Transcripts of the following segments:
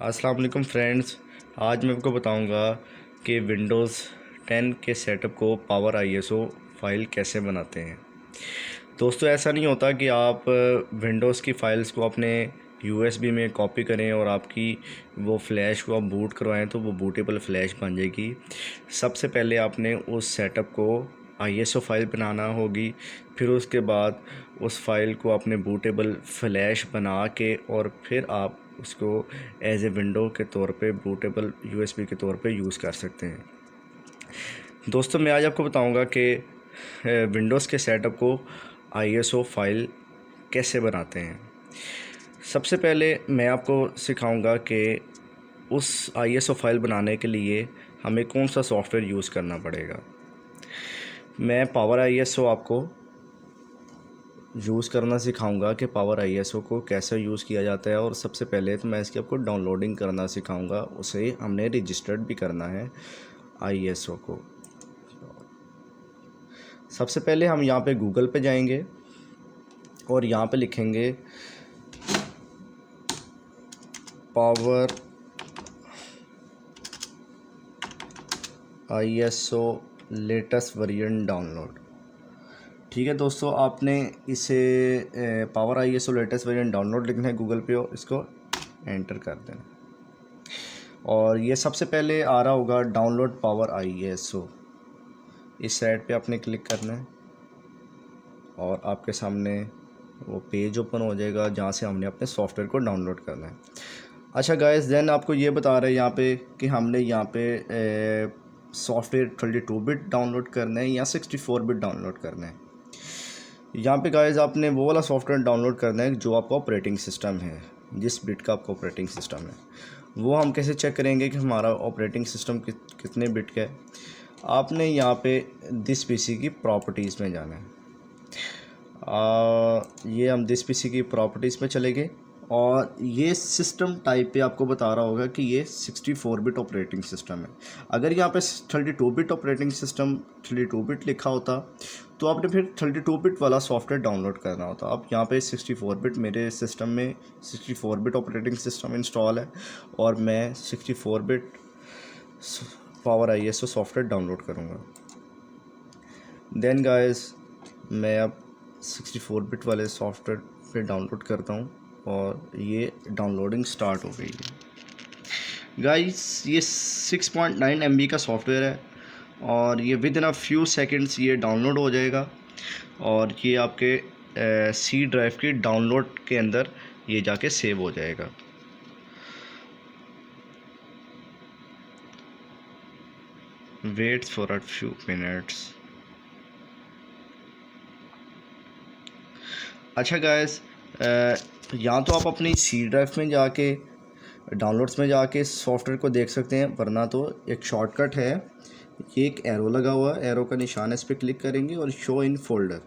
अस्सलाम वालेकुम फ्रेंड्स। आज मैं आपको बताऊंगा कि विंडोज़ 10 के सेटअप को पावर आईएसओ फाइल कैसे बनाते हैं। दोस्तों, ऐसा नहीं होता कि आप विंडोज़ की फ़ाइल्स को अपने यूएसबी में कॉपी करें और आपकी वो फ़्लैश को आप बूट करवाएं तो वो बूटेबल फ़्लैश बन जाएगी। सबसे पहले आपने उस सेटअप को आईएसओ फाइल बनाना होगी, फिर उसके बाद उस फाइल को अपने बूटेबल फ़्लैश बना के और फिर आप उसको एज ए विंडो के तौर पे बूटेबल यूएसबी के तौर पे यूज़ कर सकते हैं। दोस्तों, मैं आज आपको बताऊंगा कि विंडोज़ के सेटअप को आईएसओ फाइल कैसे बनाते हैं। सबसे पहले मैं आपको सिखाऊंगा कि उस आईएसओ फाइल बनाने के लिए हमें कौन सा सॉफ्टवेयर यूज़ करना पड़ेगा। मैं पावर आईएसओ आपको यूज़ करना सिखाऊंगा कि पावर आईएसओ को कैसे यूज़ किया जाता है, और सबसे पहले तो मैं इसकी आपको डाउनलोडिंग करना सिखाऊंगा। उसे हमने रजिस्टर्ड भी करना है आईएसओ को। सबसे पहले हम यहाँ पे गूगल पे जाएंगे और यहाँ पे लिखेंगे power ISO latest version download. ठीक है दोस्तों, आपने इसे power ISO latest version download लिखना है गूगल पे और इसको एंटर कर देना। और ये सबसे पहले आ रहा होगा डाउनलोड पावर आईएसओ। इस साइट पे आपने क्लिक करना है और आपके सामने वो पेज ओपन हो जाएगा जहाँ से हमने अपने सॉफ्टवेयर को डाउनलोड करना है। अच्छा गाइस, देन आपको ये बता रहे हैं यहाँ पे कि हमने यहाँ पे सॉफ्टवेयर 32 बिट डाउनलोड करना है या 64 बिट डाउनलोड करना है। यहाँ पे गाइस आपने वो वाला सॉफ्टवेयर डाउनलोड करना है जो आपका ऑपरेटिंग सिस्टम है, जिस बिट का आपका ऑपरेटिंग सिस्टम है। वो हम कैसे चेक करेंगे कि हमारा ऑपरेटिंग सिस्टम कितने बिट का है। आपने यहाँ पे दिस पीसी की प्रॉपर्टीज़ में जाना है। ये हम दिस पीसी की प्रॉपर्टीज़ में चले गए और ये सिस्टम टाइप पे आपको बता रहा होगा कि ये 64 बिट ऑपरेटिंग सिस्टम है। अगर यहाँ पे 32 बिट ऑपरेटिंग सिस्टम 32 बिट लिखा होता तो आपने फिर 32 बिट वाला सॉफ्टवेयर डाउनलोड करना होता। अब यहाँ पे 64 बिट मेरे सिस्टम में 64 बिट ऑपरेटिंग सिस्टम इंस्टॉल है और मैं 64 bit power ISO software download करूँगा। देन गाइस, मैं अब 64 बिट वाले सॉफ्टवेयर पे डाउनलोड करता हूँ और ये डाउनलोडिंग स्टार्ट हो गई है। गाइस, ये 6.9 MB का सॉफ्टवेयर है और ये with in a few seconds ये डाउनलोड हो जाएगा और ये आपके सी ड्राइव की डाउनलोड के अंदर ये जाके सेव हो जाएगा। Waits for a few minutes. अच्छा गाइस, यहाँ तो आप अपनी सी ड्राइव में जाके डाउनलोड्स में जाके सॉफ्टवेयर को देख सकते हैं, वरना तो एक शॉर्टकट है, ये एक एरो लगा हुआ है, एरो का निशान है, इस पर क्लिक करेंगे और शो इन फोल्डर,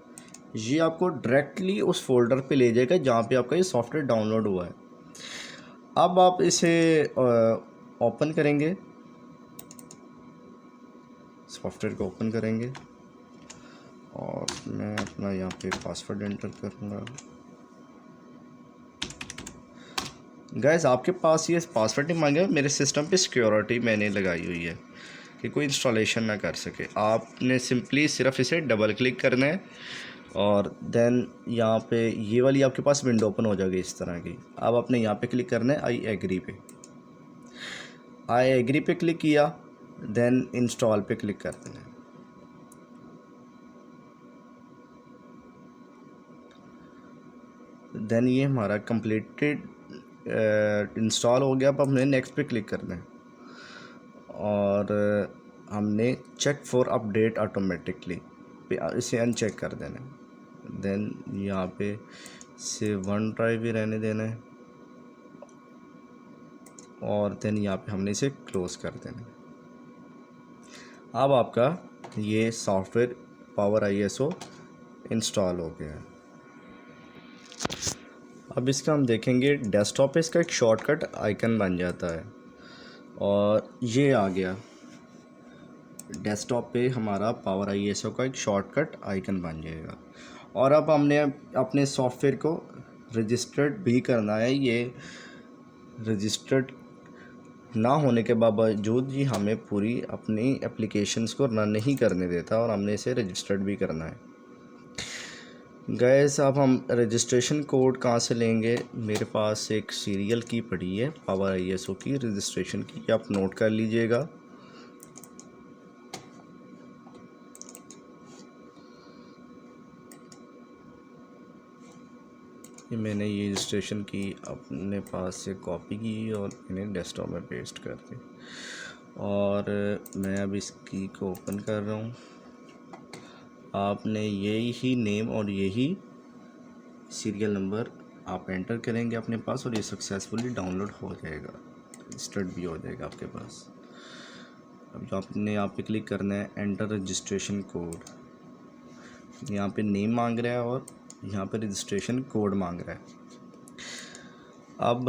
ये आपको डायरेक्टली उस फोल्डर पे ले जाएगा जहाँ पे आपका ये सॉफ्टवेयर डाउनलोड हुआ है। अब आप इसे ओपन करेंगे, सॉफ्टवेयर को ओपन करेंगे और मैं अपना यहाँ पे पासवर्ड एंटर करूँगा। गाइस, आपके पास ये पासवर्ड नहीं मांगेगा, मेरे सिस्टम पे सिक्योरिटी मैंने लगाई हुई है कि कोई इंस्टॉलेशन ना कर सके। आपने सिंपली सिर्फ इसे डबल क्लिक करना है और देन यहाँ पे ये वाली आपके पास विंडो ओपन हो जाएगी इस तरह की। अब आपने यहाँ पे क्लिक करना है आई एग्री पे। आई एग्री पे क्लिक किया, देन इंस्टॉल पे क्लिक कर देना है। देन ये हमारा कंप्लीटेड इंस्टॉल हो गया। अब हमने नेक्स्ट पे क्लिक करना है और हमने चेक फॉर अपडेट ऑटोमेटिकली पे इसे अनचेक कर देना है। देन यहाँ पे से वन ड्राइव भी रहने देना है और देन यहाँ पे हमने इसे क्लोज कर देना है। अब आपका ये सॉफ्टवेयर पावर आईएसओ इंस्टॉल हो गया है। अब इसका हम देखेंगे डेस्कटॉप पे इसका एक शॉर्टकट आइकन बन जाता है और ये आ गया डेस्कटॉप पे हमारा पावर आईएसओ का एक शॉर्टकट आइकन बन जाएगा। और अब हमने अपने सॉफ्टवेयर को रजिस्टर्ड भी करना है। ये रजिस्टर्ड ना होने के बावजूद ही हमें पूरी अपनी एप्लीकेशंस को रन नहीं करने देता और हमने इसे रजिस्टर्ड भी करना है। गैस अब हम रजिस्ट्रेशन कोड कहाँ से लेंगे? मेरे पास एक सीरियल की पड़ी है पावर आईएसओ की रजिस्ट्रेशन की, आप नोट कर लीजिएगा। मैंने ये रजिस्ट्रेशन की अपने पास से कॉपी की और मैंने डेस्कटॉप में पेस्ट कर दी और मैं अब इस की को ओपन कर रहा हूँ। आपने यही नेम और यही सीरियल नंबर आप एंटर करेंगे अपने पास और ये सक्सेसफुली डाउनलोड हो जाएगा, रजिस्टर्ड भी हो जाएगा आपके पास। अब जो आपने यहाँ पे क्लिक करना है एंटर रजिस्ट्रेशन कोड, यहाँ पे नेम मांग रहा है और यहाँ पे रजिस्ट्रेशन कोड मांग रहा है। अब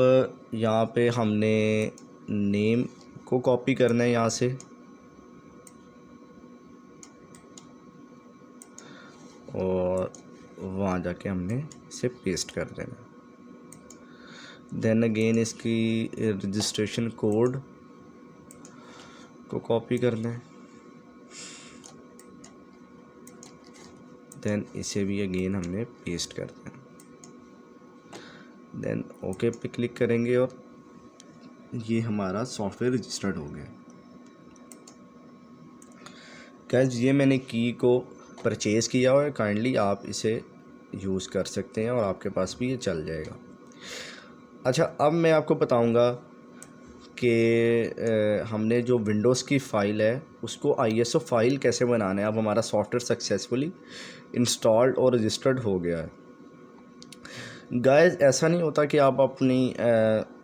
यहाँ पे हमने नेम को कॉपी करना है यहाँ से और वहाँ जाके हमने इसे पेस्ट कर देना। देन अगेन इसकी रजिस्ट्रेशन कोड को कॉपी करना है, देन इसे भी अगेन हमने पेस्ट करना है। देन ओके पे क्लिक करेंगे और ये हमारा सॉफ्टवेयर रजिस्टर्ड हो गया। गाइस ये मैंने की को परचेज़ किया हुआ है, काइंडली आप इसे यूज़ कर सकते हैं और आपके पास भी ये चल जाएगा। अच्छा, अब मैं आपको बताऊंगा कि हमने जो विंडोज़ की फ़ाइल है उसको आईएसओ फाइल कैसे बनाना है। अब हमारा सॉफ्टवेयर सक्सेसफुली इंस्टॉल्ड और रजिस्टर्ड हो गया है। गाइस ऐसा नहीं होता कि आप अपनी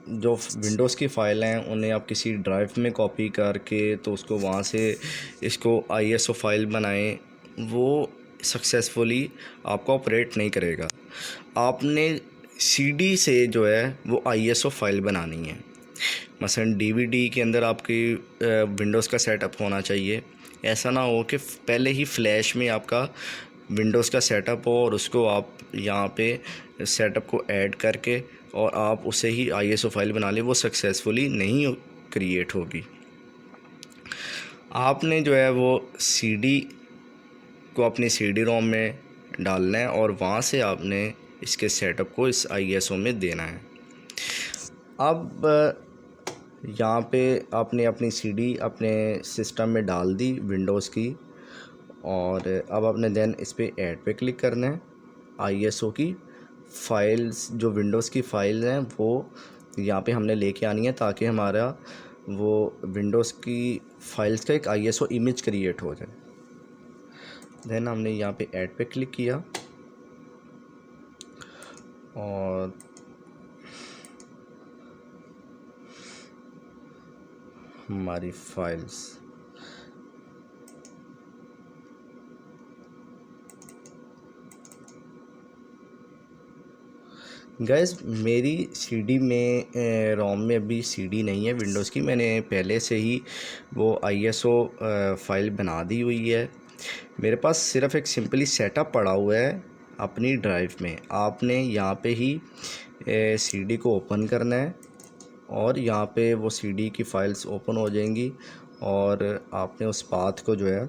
जो विंडोज़ की फ़ाइल हैं उन्हें आप किसी ड्राइव में कॉपी करके तो उसको वहाँ से इसको आईएसओ फाइल बनाएं, वो सक्सेसफुली आपको ऑपरेट नहीं करेगा। आपने सीडी से जो है वो आईएसओ फाइल बनानी है। मसलन डीवीडी के अंदर आपकी विंडोज़ का सेटअप होना चाहिए। ऐसा ना हो कि पहले ही फ्लैश में आपका विंडोज़ का सेटअप हो और उसको आप यहाँ पे सेटअप को ऐड करके और आप उसे ही आईएसओ फाइल बना लें, वो सक्सेसफुली नहीं क्रिएट होगी। आपने जो है वो सीडी को अपनी सीडी रोम में डालना है और वहाँ से आपने इसके सेटअप को इस आईएसओ में देना है। अब यहाँ पे आपने अपनी सीडी अपने सिस्टम में डाल दी विंडोज़ की और अब आपने देन इस पर ऐड पे क्लिक करना है। आईएसओ की फ़ाइल्स जो विंडोज़ की फ़ाइल्स हैं वो यहाँ पे हमने लेके आनी है ताकि हमारा वो विंडोज़ की फ़ाइल्स का एक आईएसओ इमेज क्रिएट हो जाए। देन हमने यहाँ पे ऐड पे क्लिक किया और हमारी फाइल्स गैस मेरी सीडी में रोम में अभी सीडी नहीं है विंडोज़ की, मैंने पहले से ही वो आईएसओ फाइल बना दी हुई है। मेरे पास सिर्फ एक सिंपली सेटअप पड़ा हुआ है अपनी ड्राइव में। आपने यहाँ पे ही सीडी को ओपन करना है और यहाँ पे वो सीडी की फ़ाइल्स ओपन हो जाएंगी और आपने उस पाथ को जो है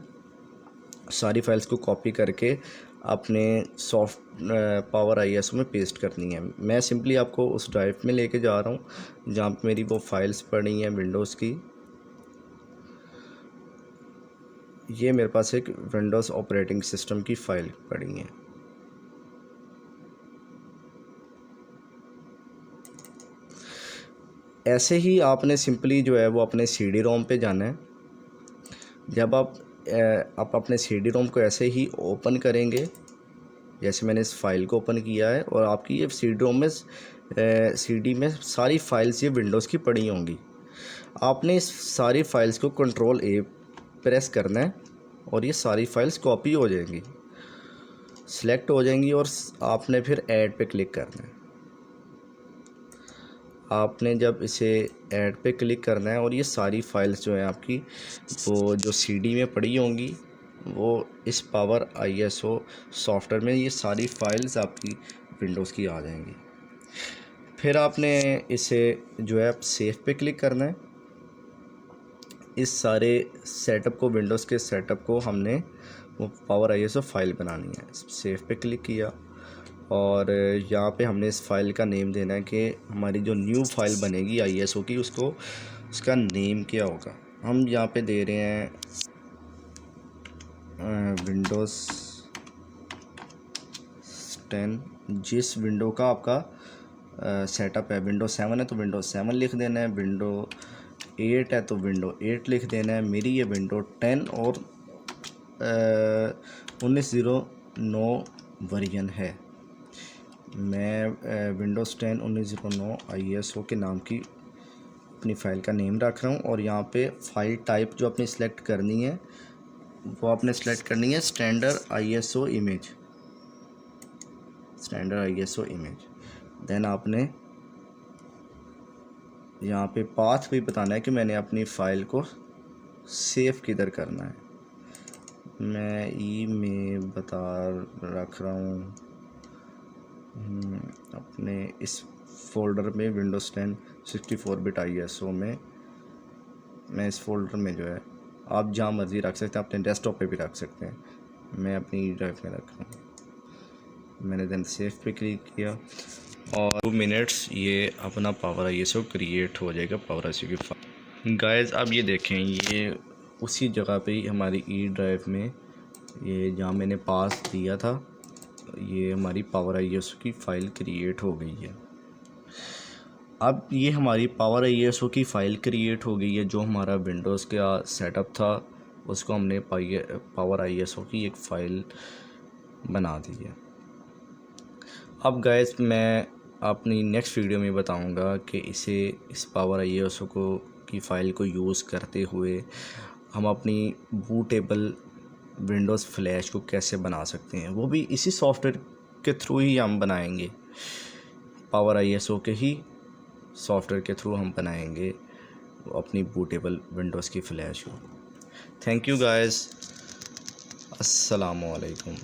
सारी फाइल्स को कॉपी करके अपने सॉफ्ट पावर आईएसओ में पेस्ट करनी है। मैं सिंपली आपको उस ड्राइव में लेके जा रहा हूँ जहाँ पे मेरी वो फाइल्स पड़ी हैं विंडोज़ की। ये मेरे पास एक विंडोज़ ऑपरेटिंग सिस्टम की फ़ाइल पड़ी है। ऐसे ही आपने सिंपली जो है वो अपने सीडी रोम पे जाना है। जब आप अपने सीडी रोम को ऐसे ही ओपन करेंगे जैसे मैंने इस फाइल को ओपन किया है और आपकी ये सीडी रोम में सीडी में सारी फाइल्स ये विंडोज़ की पड़ी होंगी। आपने इस सारी फाइल्स को कंट्रोल ए प्रेस करना है और ये सारी फाइल्स कॉपी हो जाएंगी, सिलेक्ट हो जाएंगी और आपने फिर ऐड पे क्लिक करना है। आपने जब इसे ऐड पे क्लिक करना है और ये सारी फाइल्स जो हैं आपकी वो जो सीडी में पड़ी होंगी वो इस पावर आईएसओ सॉफ्टवेयर में ये सारी फाइल्स आपकी विंडोज़ की आ जाएंगी। फिर आपने इसे जो है सेव पे क्लिक करना है इस सारे सेटअप को, विंडोज़ के सेटअप को हमने वो पावर ISO फाइल बनानी है। सेव पे क्लिक किया और यहाँ पे हमने इस फाइल का नेम देना है कि हमारी जो न्यू फाइल बनेगी ISO की, उसको उसका नेम क्या होगा। हम यहाँ पे दे रहे हैं विंडोज़ 10। जिस विंडो का आपका सेटअप है, विंडो 7 है तो विंडो 7 लिख देना है, विंडो 8 है तो विंडो 8 लिख देना है। मेरी ये विंडो 10 और 1909 वर्जन है। मैं विंडोज़ 10 1909 ISO के नाम की अपनी फ़ाइल का नेम रख रहा हूँ। और यहाँ पे फाइल टाइप जो अपनी सिलेक्ट करनी है वो आपने सेलेक्ट करनी है standard ISO image, standard ISO image. Then आपने यहाँ पे पाथ भी बताना है कि मैंने अपनी फ़ाइल को सेव किधर करना है। मैं में बता रख रहा हूँ अपने इस फोल्डर में, विंडोज़ 10 64 बिट ISO में। मैं इस फोल्डर में जो है, आप जहाँ मर्ज़ी रख सकते हैं, अपने डेस्कटॉप पे भी रख सकते हैं। मैं अपनी ड्राइव में रख रहा हूँ। मैंने देन सेव पे क्लिक किया और 2 मिनट्स ये अपना पावर ISO क्रिएट हो जाएगा, पावर ISO की फाइल। गाइस आप ये देखें, ये उसी जगह पे ही हमारी ड्राइव में, ये जहाँ मैंने पास दिया था, ये हमारी पावर ISO की फ़ाइल क्रिएट हो गई है। अब ये हमारी पावर ISO की फ़ाइल क्रिएट हो गई है। जो हमारा विंडोज़ का सेटअप था उसको हमने पावर ISO की एक फ़ाइल बना दी है। अब गाइस मैं अपनी नेक्स्ट वीडियो में बताऊंगा कि इस पावर ISO की फ़ाइल को यूज़ करते हुए हम अपनी बूटेबल विंडोज़ फ्लैश को कैसे बना सकते हैं। वो भी इसी सॉफ्टवेयर के थ्रू ही हम बनाएंगे, पावर ISO के ही सॉफ्टवेयर के थ्रू हम बनाएंगे अपनी बूटेबल विंडोज़ की फ्लैश को। थैंक यू गाइस, अस्सलामु अलैकुम।